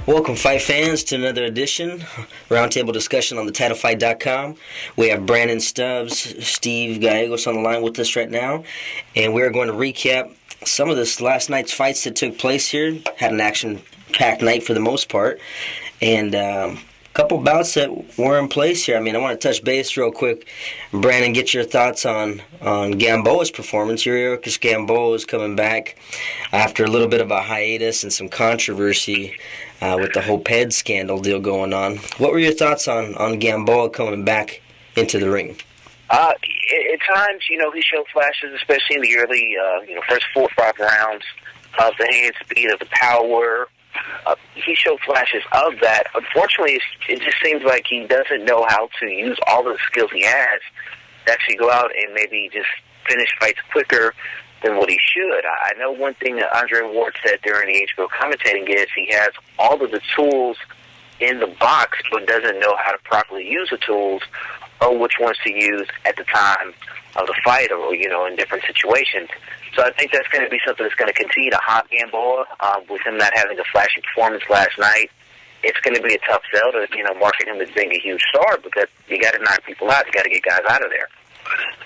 Welcome, fight fans, to another edition, roundtable discussion on TheTitleFight.com. We have Brandon Stubbs, Steve Gallegos on the line with us right now, and we're going to recap some of this last night's fights that took place here. Had an action-packed night for the most part, and a couple bouts that were in place here. I want to touch base real quick. Brandon, get your thoughts on Gamboa's performance. Yuriorkis Gamboa is coming back after a little bit of a hiatus and some controversy with the whole PED scandal deal going on. What were your thoughts on Gamboa coming back into the ring? At times, he showed flashes, especially in the early, first 4 or 5 rounds of the hand speed, of the power. He showed flashes of that. Unfortunately, it just seems like he doesn't know how to use all the skills he has to actually go out and maybe just finish fights quicker than what he should. I know one thing that Andre Ward said during the HBO commentating is he has all of the tools in the box but doesn't know how to properly use the tools or which ones to use at the time of the fight or, in different situations. So I think that's going to be something that's going to continue to haunt Gamboa with him not having a flashy performance last night. It's going to be a tough sell to, market him as being a huge star because you got to knock people out. You got to get guys out of there.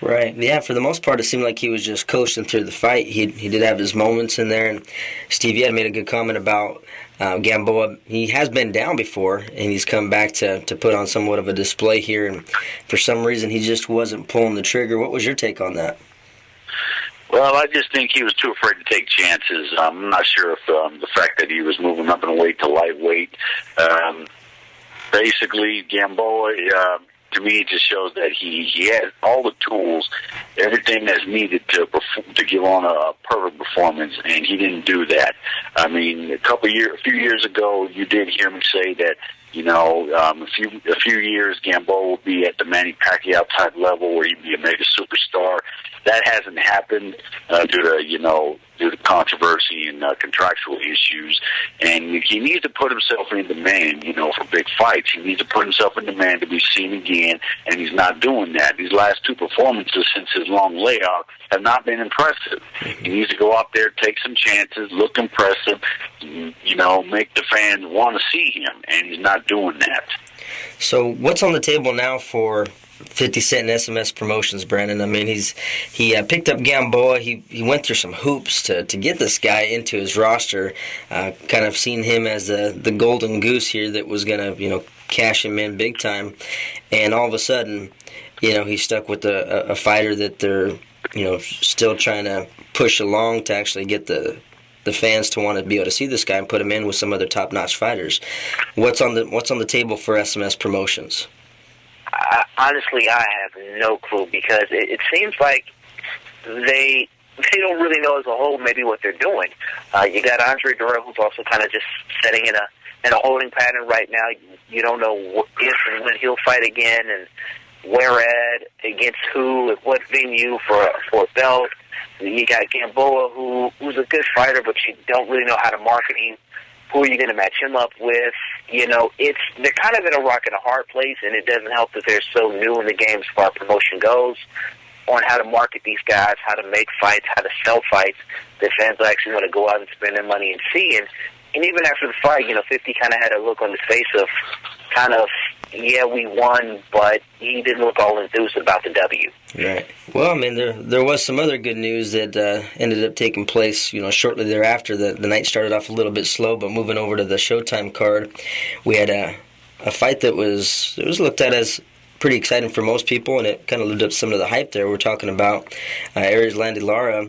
Right. Yeah, for the most part, it seemed like he was just coasting through the fight. He did have his moments in there. And Steve, you had made a good comment about Gamboa. He has been down before, and he's come back to put on somewhat of a display here. And for some reason, he just wasn't pulling the trigger. What was your take on that? Well, I just think he was too afraid to take chances. I'm not sure if the fact that he was moving up in weight to lightweight. Basically, Gamboa, to me, it just shows that he has all the tools, everything that's needed to give on a perfect performance, and he didn't do that. A few years ago, you did hear me say that, a few years, Gamboa will be at the Manny Pacquiao type level where he'd be a mega superstar. That hasn't happened due to controversy and contractual issues. And he needs to put himself in demand, for big fights. He needs to put himself in demand to be seen again, and he's not doing that. These last 2 performances since his long layoff have not been impressive. He needs to go out there, take some chances, look impressive, make the fans want to see him, and he's not doing that. So what's on the table now for 50 Cent and SMS Promotions, Brandon? He picked up Gamboa. He went through some hoops to get this guy into his roster. Kind of seen him as the golden goose here that was going to, cash him in big time. And all of a sudden, he's stuck with a fighter that they're, still trying to push along to actually get the fans to want to be able to see this guy and put him in with some other top-notch fighters. What's on the table for SMS Promotions? Honestly, I have no clue because it seems like they don't really know as a whole maybe what they're doing. You got Andre Dura, who's also kind of just setting in a holding pattern right now. You don't know if and when he'll fight again, and where at, against who, at what venue for a belt. You got Gamboa, who's a good fighter, but you don't really know how to market him. Who are you going to match him up with? They're kind of in a rock and a hard place, and it doesn't help that they're so new in the game as far as promotion goes on how to market these guys, how to make fights, how to sell fights that fans actually want to go out and spend their money and see. And even after the fight, 50 kind of had a look on his face of kind of, yeah, we won, but he didn't look all enthused about the W. Right. Well, there was some other good news that ended up taking place, shortly thereafter. The night started off a little bit slow, but moving over to the Showtime card, we had a fight that was looked at as pretty exciting for most people, and it kind of lived up to some of the hype there. We're talking about Aries Landy Lara,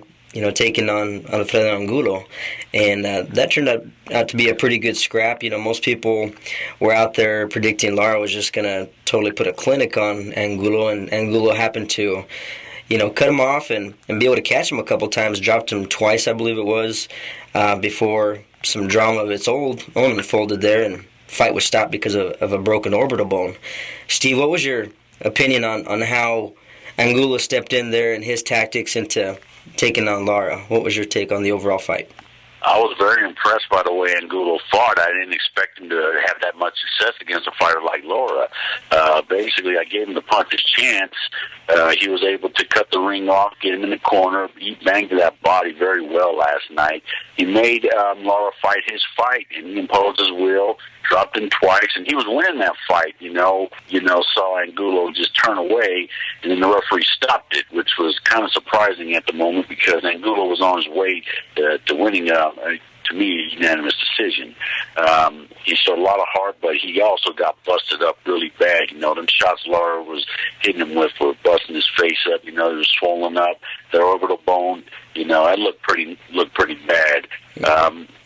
taking on Alfredo Angulo. And that turned out to be a pretty good scrap. Most people were out there predicting Lara was just going to totally put a clinic on Angulo, and Angulo happened to, cut him off and be able to catch him a couple times, dropped him twice, I believe it was, before some drama of its own unfolded there, and fight was stopped because of a broken orbital bone. Steve, what was your opinion on how Angulo stepped in there and his tactics into taking on Lara? What was your take on the overall fight? I was very impressed by the way Angulo fought. I didn't expect him to have that much success against a fighter like Lara. Basically, I gave him the puncher's chance. He was able to cut the ring off, get him in the corner. He banged that body very well last night. He made Lara fight his fight, and he imposed his will, dropped him twice, and he was winning that fight, saw Angulo just turn away, and then the referee stopped it, which was kind of surprising at the moment because Angulo was on his way to winning, to me, a unanimous decision. He showed a lot of heart, but he also got busted up really bad. Them shots Lara was hitting him with were busting his face up. He was swollen up, the orbital bone. That looked pretty bad.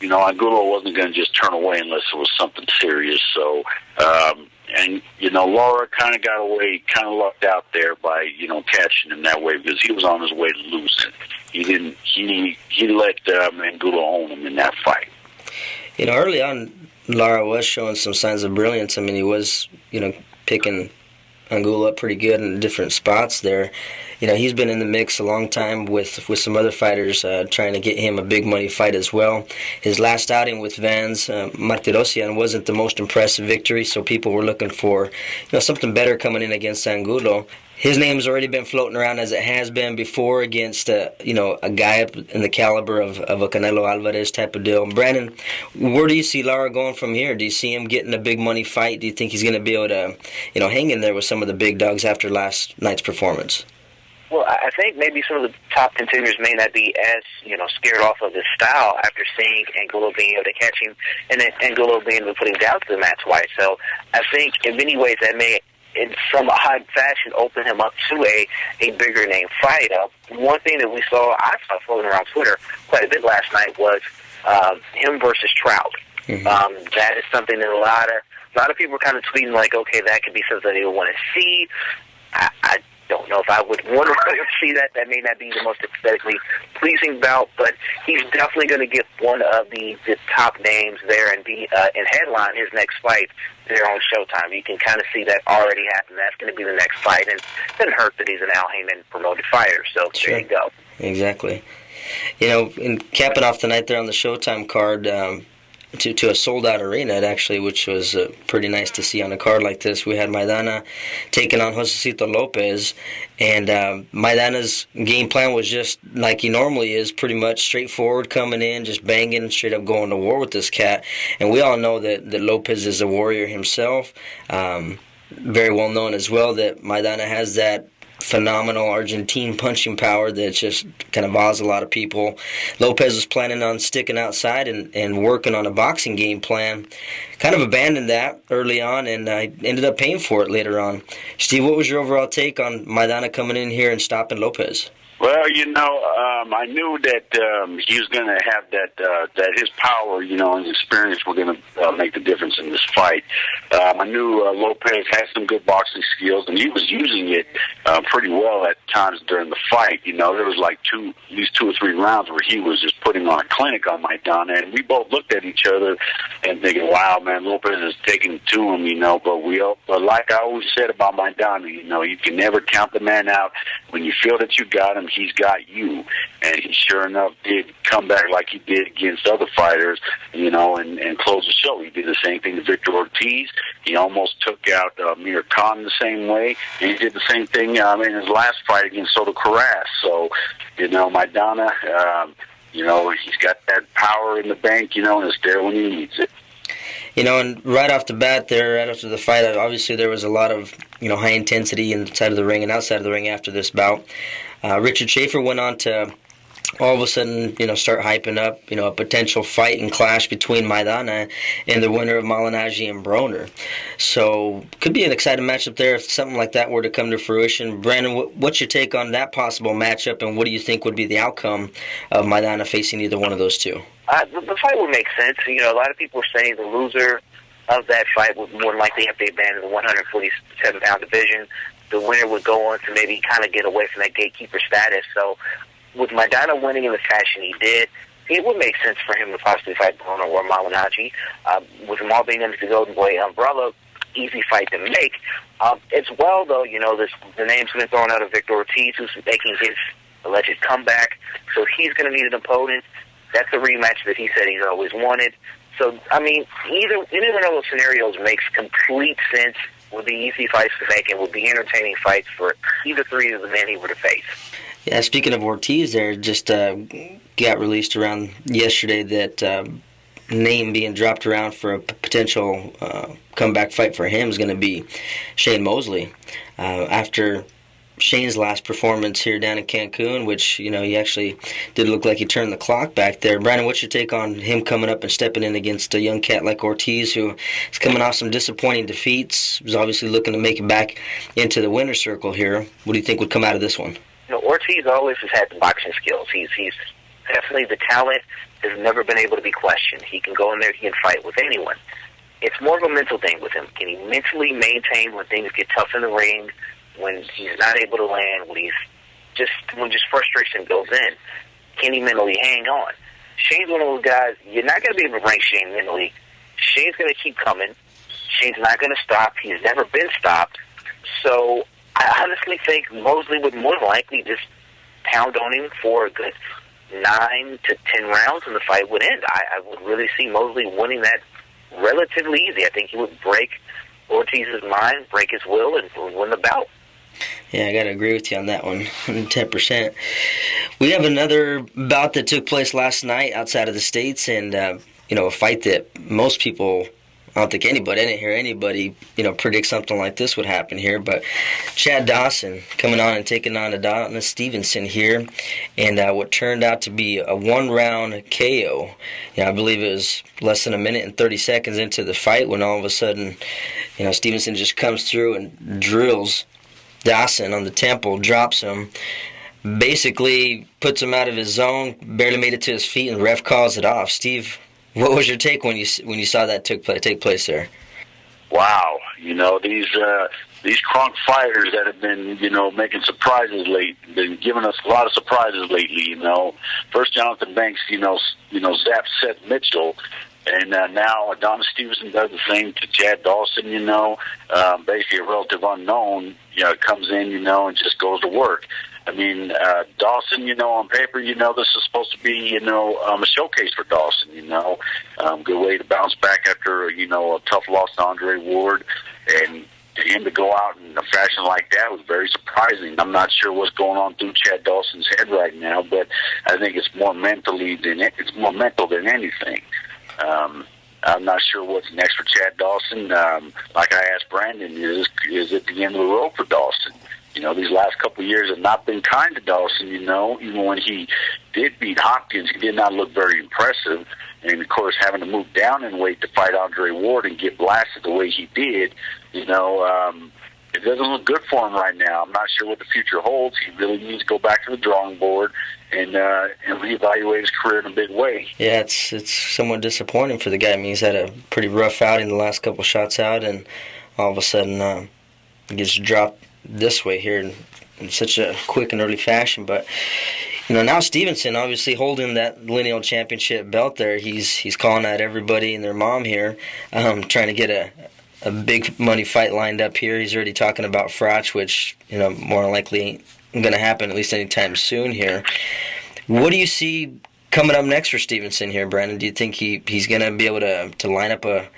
Angulo wasn't going to just turn away unless it was something serious. So, Lara kind of got away, kind of lucked out there by, catching him that way because he was on his way to losing. He let Angulo own him in that fight. Early on, Lara was showing some signs of brilliance. I mean, he was, picking Angulo up pretty good in different spots there. He's been in the mix a long time with some other fighters trying to get him a big money fight as well. His last outing with Vans, Martirosyan, wasn't the most impressive victory, so people were looking for something better coming in against Angulo. His name's already been floating around as it has been before against a guy up in the caliber of a Canelo Alvarez type of deal. Brandon, where do you see Lara going from here? Do you see him getting a big money fight? Do you think he's going to be able to hang in there with some of the big dogs after last night's performance? Well, I think maybe some of the top contenders may not be as, scared off of his style after seeing Angulo being able to catch him and then Angulo being able to put him down to the mat twice. So I think in many ways that may, in some odd fashion, open him up to a bigger name fight. One thing that I saw floating around Twitter quite a bit last night was him versus Trout. Mm-hmm. That is something that a lot of people are kind of tweeting like, okay, that could be something they would want to see. I don't know if I would want to see that. That may not be the most aesthetically pleasing bout, but he's definitely going to get one of the top names there and be and headline his next fight there on Showtime. You can kind of see that already happen. That's going to be the next fight, and it doesn't hurt that he's an Al Heyman promoted fighter. So sure. There you go. Exactly. In capping off the night there on the Showtime card, to a sold-out arena, actually, which was pretty nice to see on a card like this. We had Maidana taking on Dawson-Lopez, and Maidana's game plan was just like he normally is, pretty much straightforward, coming in, just banging, straight up going to war with this cat. And we all know that Lopez is a warrior himself. Very well known as well that Maidana has that phenomenal Argentine punching power that just kind of awes a lot of people. Lopez was planning on sticking outside and working on a boxing game plan. Kind of abandoned that early on, and I ended up paying for it later on. Steve, what was your overall take on Maidana coming in here and stopping Lopez? Well, I knew that he was going to have that his power, and his experience were going to make the difference in this fight. I knew Lopez had some good boxing skills, and he was using it pretty well at times during the fight. There was like at least 2 or 3 rounds where he was just putting on a clinic on Maidana, and we both looked at each other and thinking, wow, man, Lopez is taking it to him, but like I always said about Maidana, you can never count the man out. When you feel that you got him, he's got you. And he sure enough did come back like he did against other fighters, and close the show. He did the same thing to Victor Ortiz. He almost took out Mir Khan the same way. And he did the same thing in his last fight against Soto Carras. So, Maidana, he's got that power in the bank, and it's there when he needs it. And right off the bat there, right after the fight, obviously there was a lot of, high intensity inside of the ring and outside of the ring after this bout. Richard Schaefer went on to all of a sudden, start hyping up, a potential fight and clash between Maidana and the winner of Malignaggi and Broner. So, could be an exciting matchup there if something like that were to come to fruition. Brandon, what's your take on that possible matchup, and what do you think would be the outcome of Maidana facing either one of those two? The fight would make sense. A lot of people are saying the loser of that fight would more likely have to abandon the 147-pound division. The winner would go on to maybe kind of get away from that gatekeeper status. So, with Maidana winning in the fashion he did, it would make sense for him to possibly fight Broner or Malignaggi. With them all being under the Golden Boy umbrella, easy fight to make. As well, though, the name's been thrown out of Victor Ortiz, who's making his alleged comeback. So he's going to need an opponent. That's a rematch that he said he's always wanted. So, I mean, either one of those scenarios makes complete sense, would be easy fights to make, and would be entertaining fights for either three of the men he were to face. Yeah, speaking of Ortiz there, just got released around yesterday that name being dropped around for a potential comeback fight for him is going to be Shane Mosley. After Shane's last performance here down in Cancun, which, he actually did look like he turned the clock back there. Brandon, what's your take on him coming up and stepping in against a young cat like Ortiz, who is coming off some disappointing defeats, was obviously looking to make it back into the winner's circle here? What do you think would come out of this one? Ortiz always has had the boxing skills. He's definitely the talent, has never been able to be questioned. He can go in there, he can fight with anyone. It's more of a mental thing with him. Can he mentally maintain when things get tough in the ring, when he's not able to land, when just frustration goes in? Can he mentally hang on? Shane's one of those guys, you're not going to be able to rank Shane mentally. Shane's going to keep coming. Shane's not going to stop. He's never been stopped. So I honestly think Mosley would more likely just pound on him for a good 9 to 10 rounds and the fight would end. I would really see Mosley winning that relatively easy. I think he would break Ortiz's mind, break his will, and win the bout. Yeah, I got to agree with you on that one, 10%. We have another bout that took place last night outside of the States, and, a fight that most people, I don't think anybody, I didn't hear anybody, predict something like this would happen here, but Chad Dawson coming on and taking on Dawson-Stevenson here, and what turned out to be a one-round KO. I believe it was less than a minute and 30 seconds into the fight when all of a sudden, Stevenson just comes through and drills Dawson on the temple, drops him, basically puts him out of his zone, barely made it to his feet, and the ref calls it off. Steve, what was your take when you saw that take place there? Wow, these crunk fighters that have been, making surprises been giving us a lot of surprises lately. First Jonathan Banks, zapped Seth Mitchell, and now Dawson-Stevenson does the same to Chad Dawson. Basically a relative unknown, comes in, and just goes to work. I mean, Dawson, on paper, this is supposed to be, a showcase for Dawson, good way to bounce back after, a tough loss to Andre Ward. And to him to go out in a fashion like that was very surprising. I'm not sure what's going on through Chad Dawson's head right now, but I think it's more mental than anything. I'm not sure what's next for Chad Dawson. Like I asked Brandon, is it the end of the road for Dawson? These last couple of years have not been kind to Dawson, Even when he did beat Hopkins, he did not look very impressive. And, of course, having to move down in weight to fight Andre Ward and get blasted the way he did, it doesn't look good for him right now. I'm not sure what the future holds. He really needs to go back to the drawing board and reevaluate his career in a big way. Yeah, it's somewhat disappointing for the guy. I mean, he's had a pretty rough outing the last couple shots out, and all of a sudden he gets dropped this way here in such a quick and early fashion. But now Stevenson obviously holding that lineal championship belt there. He's calling out everybody and their mom here, trying to get a big money fight lined up here. He's already talking about Frotch, which more than likely ain't going to happen at least anytime soon here. What do you see coming up next for Stevenson here, Brandon? Do you think he's going to be able to line up a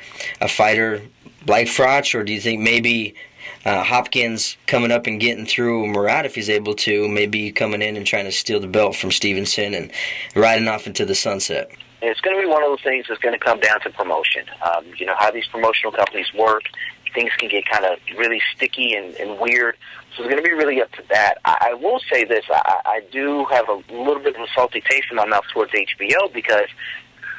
fighter like Frotch, or do you think maybe Hopkins coming up and getting through Murat, if he's able to, maybe coming in and trying to steal the belt from Stevenson and riding off into the sunset? It's going to be one of those things that's going to come down to promotion. How these promotional companies work, things can get kind of really sticky and weird. So it's going to be really up to that. I will say this. I do have a little bit of a salty taste in my mouth towards HBO because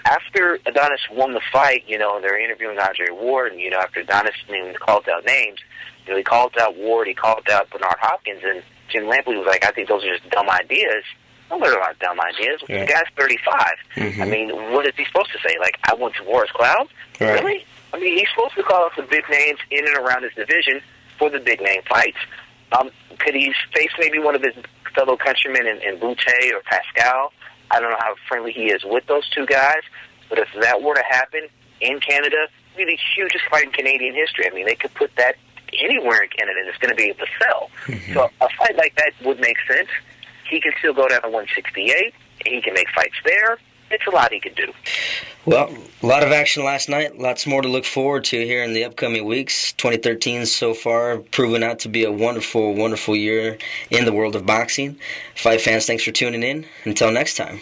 after Adonis won the fight, they're interviewing Andre Ward, and, after Adonis called out names, he called out Ward, he called out Bernard Hopkins, and Jim Lampley was like, I think those are just dumb ideas. No, they're not dumb ideas. Yeah. The guy's 35. Mm-hmm. I mean, what is he supposed to say? Like, I went to war as Cloud? Right. Really? I mean, he's supposed to call out the big names in and around his division for the big name fights. Could he face maybe one of his fellow countrymen in Boutte or Pascal? I don't know how friendly he is with those two guys, but if that were to happen in Canada, it would be the hugest fight in Canadian history. I mean, they could put that anywhere in Canada and it's going to be able to sell. Mm-hmm. So a fight like that would make sense. He can still go down to 168. He can make fights there. it's a lot he could do. Well, a lot of action last night. Lots more to look forward to here in the upcoming weeks. 2013 so far proven out to be a wonderful, wonderful year in the world of boxing. Fight fans, thanks for tuning in. Until next time.